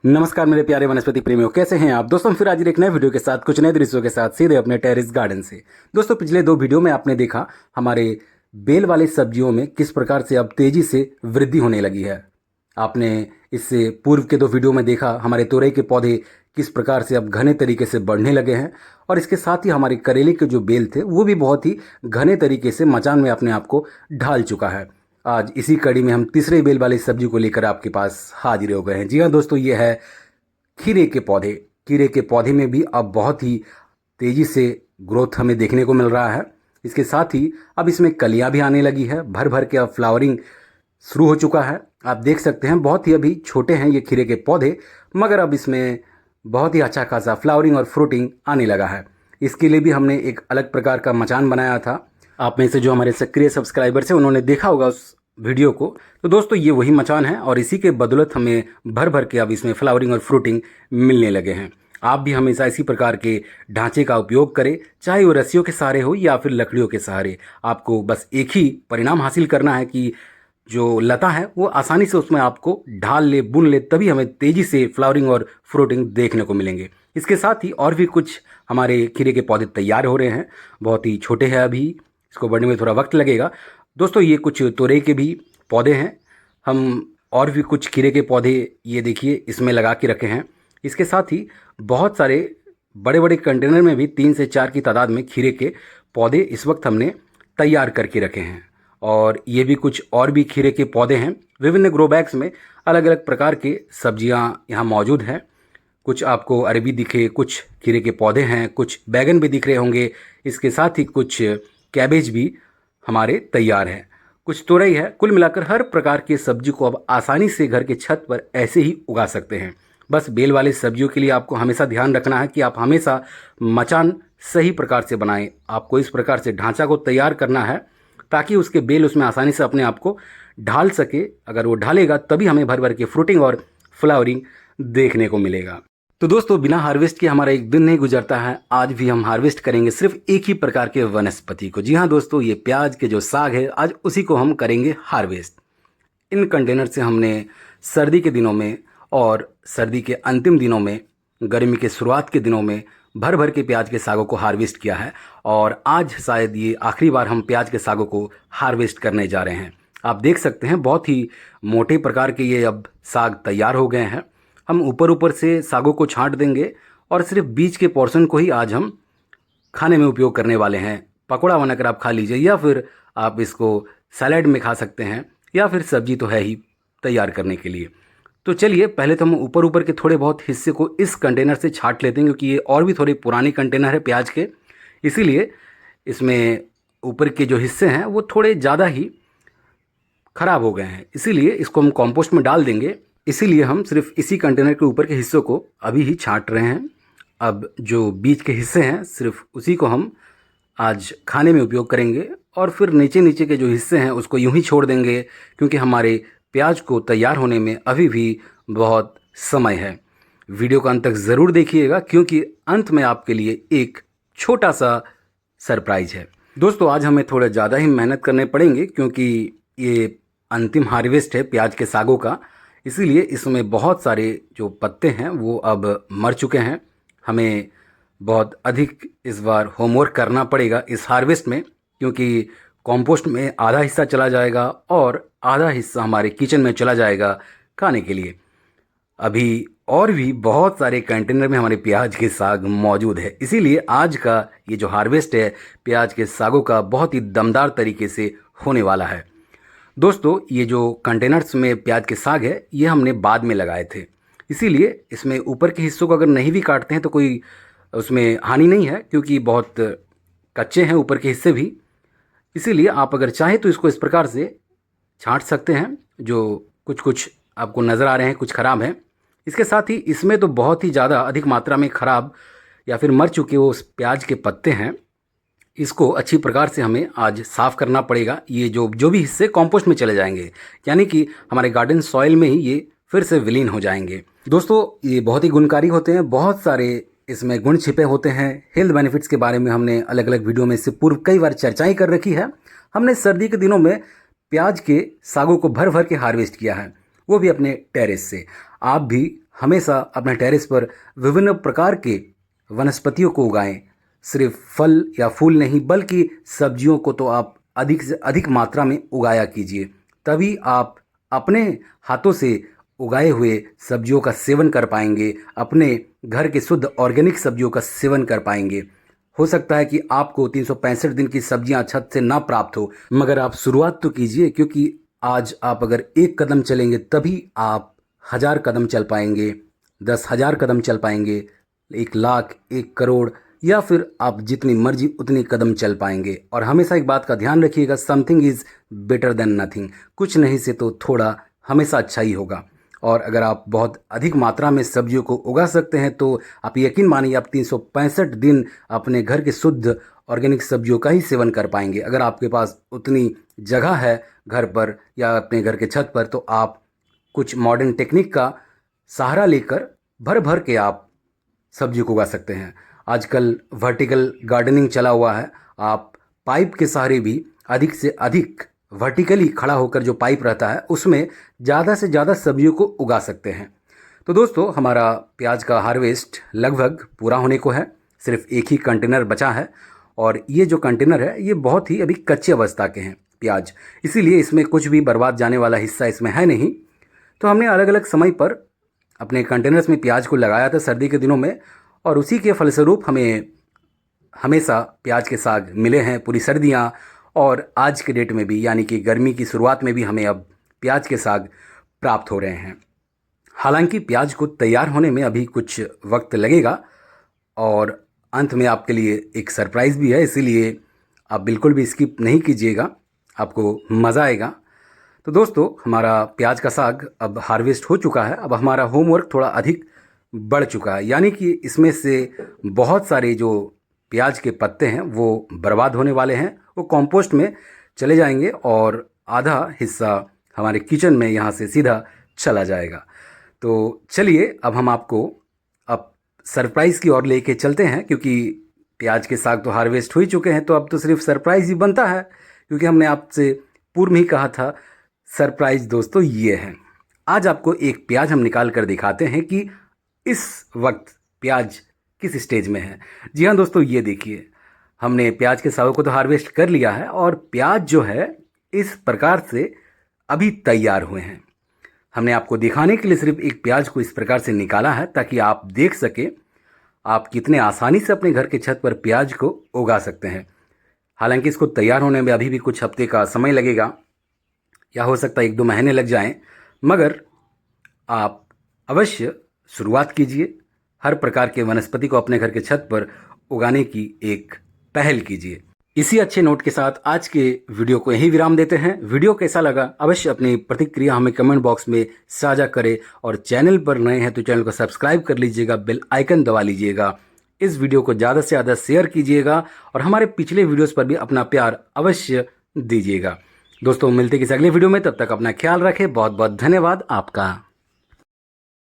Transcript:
नमस्कार मेरे प्यारे वनस्पति प्रेमियों, कैसे हैं आप दोस्तों। फिर आज एक नए वीडियो के साथ कुछ नए दृश्यों के साथ सीधे अपने टेरेस गार्डन से। दोस्तों पिछले दो वीडियो में आपने देखा हमारे बेल वाली सब्जियों में किस प्रकार से अब तेजी से वृद्धि होने लगी है। आपने इससे पूर्व के दो वीडियो में देखा हमारे तोरई के पौधे किस प्रकार से अब घने तरीके से बढ़ने लगे हैं, और इसके साथ ही हमारे करेले के जो बेल थे वो भी बहुत ही घने तरीके से मचान में अपने आप को ढाल चुका है। आज इसी कड़ी में हम तीसरे बेल वाली सब्जी को लेकर आपके पास हाजिर हो गए हैं। जी हाँ दोस्तों, ये है खीरे के पौधे। खीरे के पौधे में भी अब बहुत ही तेज़ी से ग्रोथ हमें देखने को मिल रहा है। इसके साथ ही अब इसमें कलियां भी आने लगी है, भर भर के अब फ्लावरिंग शुरू हो चुका है। आप देख सकते हैं बहुत ही अभी छोटे हैं ये खीरे के पौधे, मगर अब इसमें बहुत ही अच्छा खासा फ्लावरिंग और फ्रूटिंग आने लगा है। इसके लिए भी हमने एक अलग प्रकार का मचान बनाया था। आप में से जो हमारे सक्रिय सब्सक्राइबर्स हैं उन्होंने देखा होगा उस वीडियो को। तो दोस्तों ये वही मचान है और इसी के बदौलत हमें भर भर के अब इसमें फ्लावरिंग और फ्रूटिंग मिलने लगे हैं। आप भी हमेशा इसी प्रकार के ढांचे का उपयोग करें, चाहे वो रस्सियों के सहारे हो या फिर लकड़ियों के सहारे। आपको बस एक ही परिणाम हासिल करना है कि जो लता है वो आसानी से उसमें आपको ढाल ले, बुन ले, तभी हमें तेज़ी से फ्लावरिंग और फ्रूटिंग देखने को मिलेंगे। इसके साथ ही और भी कुछ हमारे खीरे के पौधे तैयार हो रहे हैं। बहुत ही छोटे हैं अभी, इसको बढ़ने में थोड़ा वक्त लगेगा। दोस्तों ये कुछ तोरई के भी पौधे हैं। हम और भी कुछ खीरे के पौधे ये देखिए इसमें लगा के रखे हैं। इसके साथ ही बहुत सारे बड़े बड़े कंटेनर में भी 3 से 4 की तादाद में खीरे के पौधे इस वक्त हमने तैयार करके रखे हैं। और ये भी कुछ और भी खीरे के पौधे हैं। विभिन्न ग्रो बैग्स में अलग अलग प्रकार के सब्जियां यहाँ मौजूद हैं। कुछ आपको अरबी दिखे, कुछ खीरे के पौधे हैं, कुछ बैगन भी दिख रहे होंगे। इसके साथ ही कुछ कैबेज भी हमारे तैयार है, कुछ तोरई है। कुल मिलाकर हर प्रकार की सब्जी को अब आसानी से घर के छत पर ऐसे ही उगा सकते हैं। बस बेल वाली सब्जियों के लिए आपको हमेशा ध्यान रखना है कि आप हमेशा मचान सही प्रकार से बनाएं। आपको इस प्रकार से ढांचा को तैयार करना है ताकि उसके बेल उसमें आसानी से अपने आप को ढाल सके। अगर वो ढालेगा तभी हमें भर भर के फ्रूटिंग और फ्लावरिंग देखने को मिलेगा। तो दोस्तों बिना हार्वेस्ट के हमारा एक दिन नहीं गुजरता है। आज भी हम हार्वेस्ट करेंगे सिर्फ एक ही प्रकार के वनस्पति को। जी हाँ दोस्तों, ये प्याज के जो साग है आज उसी को हम करेंगे हार्वेस्ट। इन कंटेनर से हमने सर्दी के दिनों में और सर्दी के अंतिम दिनों में, गर्मी के शुरुआत के दिनों में भर भर के प्याज के सागों को हार्वेस्ट किया है। और आज शायद ये आखिरी बार हम प्याज के सागों को हार्वेस्ट करने जा रहे हैं। आप देख सकते हैं बहुत ही मोटे प्रकार के ये अब साग तैयार हो गए हैं। हम ऊपर ऊपर से सागों को छांट देंगे और सिर्फ बीच के पोर्शन को ही आज हम खाने में उपयोग करने वाले हैं। पकौड़ा बनाकर आप खा लीजिए, या फिर आप इसको सैलेड में खा सकते हैं, या फिर सब्जी तो है ही तैयार करने के लिए। तो चलिए पहले तो हम ऊपर ऊपर के थोड़े बहुत हिस्से को इस कंटेनर से छांट लेते हैं, क्योंकि ये और भी थोड़े पुराने कंटेनर है प्याज के, इसीलिए इसमें ऊपर के जो हिस्से हैं वो थोड़े ज़्यादा ही ख़राब हो गए हैं। इसीलिए इसको हम कॉम्पोस्ट में डाल देंगे। इसीलिए हम सिर्फ इसी कंटेनर के ऊपर के हिस्सों को अभी ही छांट रहे हैं। अब जो बीच के हिस्से हैं सिर्फ उसी को हम आज खाने में उपयोग करेंगे, और फिर नीचे नीचे के जो हिस्से हैं उसको यूं ही छोड़ देंगे, क्योंकि हमारे प्याज को तैयार होने में अभी भी बहुत समय है। वीडियो का अंत तक ज़रूर देखिएगा, क्योंकि अंत में आपके लिए एक छोटा सा सरप्राइज है। दोस्तों आज हमें थोड़ा ज़्यादा ही मेहनत करने पड़ेंगे, क्योंकि ये अंतिम हार्वेस्ट है प्याज के सागों का। इसीलिए इसमें बहुत सारे जो पत्ते हैं वो अब मर चुके हैं। हमें बहुत अधिक इस बार होमवर्क करना पड़ेगा इस हार्वेस्ट में, क्योंकि कंपोस्ट में आधा हिस्सा चला जाएगा और आधा हिस्सा हमारे किचन में चला जाएगा खाने के लिए। अभी और भी बहुत सारे कंटेनर में हमारे प्याज के साग मौजूद है। इसीलिए आज का ये जो हार्वेस्ट है प्याज के सागों का बहुत ही दमदार तरीके से होने वाला है। दोस्तों ये जो कंटेनर्स में प्याज के साग है ये हमने बाद में लगाए थे, इसीलिए इसमें ऊपर के हिस्सों को अगर नहीं भी काटते हैं तो कोई उसमें हानि नहीं है, क्योंकि बहुत कच्चे हैं ऊपर के हिस्से भी। इसीलिए आप अगर चाहें तो इसको इस प्रकार से छांट सकते हैं। जो कुछ कुछ आपको नज़र आ रहे हैं कुछ ख़राब हैं। इसके साथ ही इसमें तो बहुत ही ज़्यादा अधिक मात्रा में ख़राब या फिर मर चुके वो प्याज के पत्ते हैं। इसको अच्छी प्रकार से हमें आज साफ़ करना पड़ेगा। ये जो भी हिस्से कंपोस्ट में चले जाएंगे, यानी कि हमारे गार्डन सॉइल में ही ये फिर से विलीन हो जाएंगे। दोस्तों ये बहुत ही गुणकारी होते हैं, बहुत सारे इसमें गुण छिपे होते हैं। हेल्थ बेनिफिट्स के बारे में हमने अलग अलग वीडियो में इससे पूर्व कई बार चर्चाएं कर रखी है। हमने सर्दी के दिनों में प्याज के सागों को भर भर के हार्वेस्ट किया है, वो भी अपने टेरेस से। आप भी हमेशा अपने टेरेस पर विभिन्न प्रकार के वनस्पतियों को उगाएं। सिर्फ फल या फूल नहीं बल्कि सब्जियों को तो आप अधिक से अधिक मात्रा में उगाया कीजिए। तभी आप अपने हाथों से उगाए हुए सब्जियों का सेवन कर पाएंगे, अपने घर के शुद्ध ऑर्गेनिक सब्जियों का सेवन कर पाएंगे। हो सकता है कि आपको 365 दिन की सब्जियां छत से ना प्राप्त हो, मगर आप शुरुआत तो कीजिए, क्योंकि आज आप अगर एक कदम चलेंगे तभी आप 1000 कदम चल पाएंगे, 10,000 कदम चल पाएंगे, 1,00,000, 1 करोड़, या फिर आप जितनी मर्जी उतनी कदम चल पाएंगे। और हमेशा एक बात का ध्यान रखिएगा, something is better than nothing. कुछ नहीं से तो थोड़ा हमेशा अच्छा ही होगा। और अगर आप बहुत अधिक मात्रा में सब्जियों को उगा सकते हैं तो आप यकीन मानिए आप 365 दिन अपने घर के शुद्ध ऑर्गेनिक सब्जियों का ही सेवन कर पाएंगे। अगर आपके पास उतनी जगह है घर पर या अपने घर के छत पर, तो आप कुछ मॉडर्न टेक्निक का सहारा लेकर भर भर के आप सब्जी को उगा सकते हैं। आजकल वर्टिकल गार्डनिंग चला हुआ है। आप पाइप के सहारे भी अधिक से अधिक वर्टिकली खड़ा होकर जो पाइप रहता है उसमें ज़्यादा से ज़्यादा सब्जियों को उगा सकते हैं। तो दोस्तों, हमारा प्याज का हार्वेस्ट लगभग पूरा होने को है। सिर्फ एक ही कंटेनर बचा है और ये जो कंटेनर है ये बहुत ही अभी कच्ची अवस्था के हैं प्याज, इसीलिए इसमें कुछ भी बर्बाद जाने वाला हिस्सा इसमें है नहीं। तो हमने अलग अलग समय पर अपने कंटेनर्स में प्याज को लगाया था सर्दी के दिनों में, और उसी के फलस्वरूप हमें हमेशा प्याज के साग मिले हैं पूरी सर्दियाँ। और आज के डेट में भी, यानी कि गर्मी की शुरुआत में भी, हमें अब प्याज के साग प्राप्त हो रहे हैं। हालांकि प्याज को तैयार होने में अभी कुछ वक्त लगेगा और अंत में आपके लिए एक सरप्राइज़ भी है, इसीलिए आप बिल्कुल भी स्किप नहीं कीजिएगा, आपको मज़ा आएगा। तो दोस्तों, हमारा प्याज का साग अब हार्वेस्ट हो चुका है। अब हमारा होमवर्क थोड़ा अधिक बढ़ चुका है, यानी कि इसमें से बहुत सारे जो प्याज के पत्ते हैं वो बर्बाद होने वाले हैं, वो कंपोस्ट में चले जाएंगे और आधा हिस्सा हमारे किचन में यहाँ से सीधा चला जाएगा। तो चलिए अब हम आपको अब सरप्राइज़ की ओर लेके चलते हैं, क्योंकि प्याज के साग तो हार्वेस्ट हो ही चुके हैं, तो अब तो सिर्फ सरप्राइज़ ही बनता है, क्योंकि हमने आपसे पूर्व में ही कहा था सरप्राइज़ दोस्तों ये है। आज आपको एक प्याज हम निकाल कर दिखाते हैं कि इस वक्त प्याज किस स्टेज में है। जी हाँ दोस्तों, ये देखिए, हमने प्याज के सागों को तो हार्वेस्ट कर लिया है और प्याज जो है इस प्रकार से अभी तैयार हुए हैं। हमने आपको दिखाने के लिए सिर्फ एक प्याज को इस प्रकार से निकाला है ताकि आप देख सके आप कितने आसानी से अपने घर के छत पर प्याज को उगा सकते हैं। हालांकि इसको तैयार होने में अभी भी कुछ हफ्ते का समय लगेगा, या हो सकता है 1-2 महीने लग जाएं, मगर आप अवश्य शुरुआत कीजिए। हर प्रकार के वनस्पति को अपने घर के छत पर उगाने की एक पहल कीजिए। इसी अच्छे नोट के साथ आज के वीडियो को यहीं विराम देते हैं। वीडियो कैसा लगा अवश्य अपनी प्रतिक्रिया हमें कमेंट बॉक्स में साझा करें, और चैनल पर नए हैं तो चैनल को सब्सक्राइब कर लीजिएगा, बेल आइकन दबा लीजिएगा। इस वीडियो को ज़्यादा से ज़्यादा शेयर कीजिएगा और हमारे पिछले वीडियोस पर भी अपना प्यार अवश्य दीजिएगा। दोस्तों, मिलते किसी अगले वीडियो में, तब तक अपना ख्याल रखें। बहुत बहुत धन्यवाद आपका।